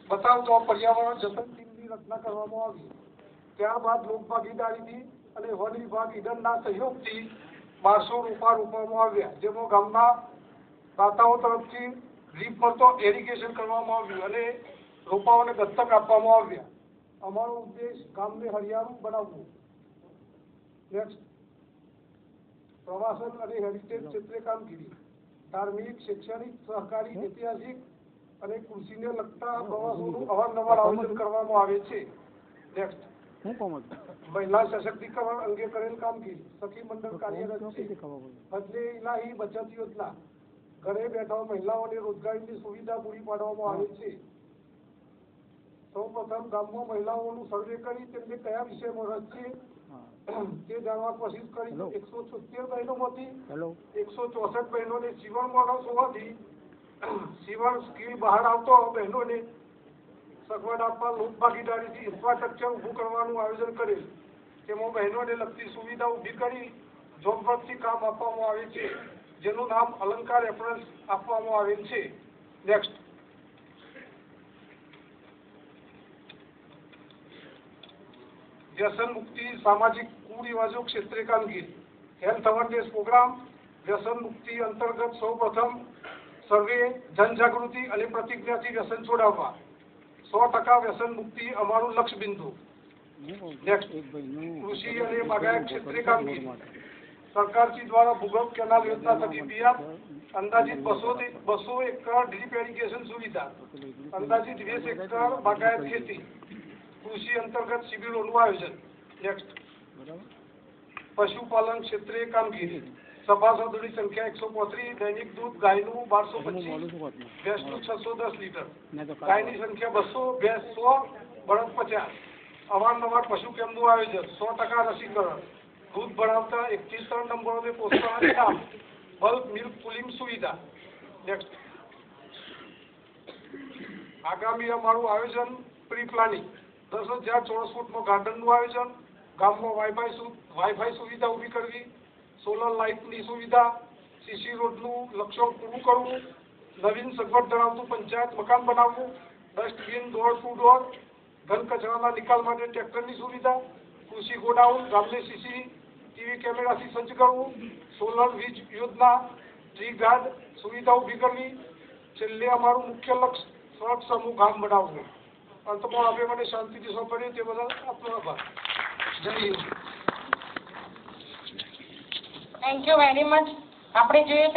બતાવતો पर्यावरण जतन टीमની રચના કરવામાં આવી। ત્યારબાદ લોકભાગીદારીથી અને વન વિભાગ ઈડનના સહયોગથી 1200 રોપા રોપવામાં આવ્યા, જેમાં ગામના દાતાઓ તરફથી ડ્રીપ પરતો એરિગેશન કરવામાં આવ્યું અને રોપાઓને દત્તક આપવામાં આવ્યા। અમારો ઉદ્દેશ ગામને હરિયાળું બનાવવું। નેક્સ્ટ, પ્રવાસન અને હેરિટેજ ક્ષેત્રે કામગીરી। ધાર્મિક, શૈક્ષણિક, સહકારી, ઐતિહાસિક અને કૃષિને લગતા પ્રવાસોનું અવારનવાર આયોજન કરવામાં આવે છે। નેક્સ્ટ, મહિલા સશક્તિકરણ અંગે કરેલ કામગીરી। સખી મંડળ કાર્યરત છે। ફજલે ઇલાહી બચત યોજના, ઘરે બેઠા મહિલાઓને રોજગારીની સુવિધા પૂરી પાડવામાં આવે છે। સૌપ્રથમ ગામમાં મહિલાઓનું સર્વે કરી તેમને કયા વિષયમાં રસ છે તે જાણવા કોશિશ કરી 176 બહેનોમાંથી 164 બહેનોને સીવણમાં રસ હોવાથી સીવણ સ્કિલ બહાર આવતો બહેનોને સગવડ આપવા લોકભાગીદારીથી ઇન્ફ્રાસ્ટ્રક્ચર ઊભું કરવાનું આયોજન કરેલ। તેમાં બહેનોને લગતી સુવિધા ઊભી કરી જોબવર્કથી કામ આપવામાં આવે છે, જેનું નામ અલંકાર રેફરન્સ આપવામાં આવેલ છે। નેક્સ્ટ, વ્યસન મુક્તિ સામાજિક કુરિવાજો ક્ષેત્રે કામગીરી। Health awareness program. વ્યસન મુક્તિ અંતર્ગત સૌપ્રથમ સર્વે, જનજાગૃતિ અને પ્રતિજ્ઞાથી વ્યસન છોડાવવા। 100% વ્યસન મુક્તિ અમારું લક્ષ્ય બિંદુ। નેક્સ્ટ, કૃષિ અને બાગાયત ક્ષેત્રે કામગીરી। સરકારશ્રી દ્વારા ભૂગર્ભ કેનાલ યોજના થકી પિયત અંદાજિત 200 એકર ડ્રીપ એરિગેશન સુવિધા, અંદાજિત 20 એકર બાગાયત ખેતી, કૃષિ અંતર્ગત શિબિરોનું આયોજન। નેક્સ્ટ, પશુપાલન ક્ષેત્રે કામગીરી। સભાસદોની સંખ્યા 135, દૈનિક દૂધ ગાયનું 1225, ભેંસનું 610 લીટર, ગાયની સંખ્યા 200, ભેંસ 100, બળદ 50। અવારનવાર પશુ કેમ્પનું આયોજન। 100% રસીકરણ। દૂધ ભરાવતા 1 થી 3 નંબરોને પ્રોત્સાહન ઇનામ, બલ્ક મિલ્ક પુલિંગ સુવિધા। નેક્સ્ટ, આગામી અમારું આયોજન પ્રી પ્લાનિંગ। 10,000 ચોરસ ફૂટમાં ગાર્ડનનું આયોજન, ગામમાં વાઈફાઈ સુવિધા ઊભી કરવી, સોલર લાઇટની સુવિધા, સીસી રોડનું લક્ષ્ય પૂરું કરવું, નવીન સગવડ ધરાવતું પંચાયત મકાન બનાવવું, ડસ્ટબિન ડોર ટુ ડોર, ઘન કચરાના નિકાલ માટે ટ્રેક્ટરની સુવિધા, કૃષિ ગોડાઉન ગામને સીસીટીવી કેમેરાથી સજ્જ કરવું, સોલર વીજ યોજના, ટ્રી ગાર્ડ સુવિધા ઊભી કરવી। છેલ્લે અમારું મુખ્ય લક્ષ્ય સ્વચ્છ સમૂહ ગામ બનાવવું। અંતમાં આપણે મને શાંતિથી સોંપડ્યું તે બદલ આપનો આભાર। જય Hind. Thank you very much. આપણે જોઈએ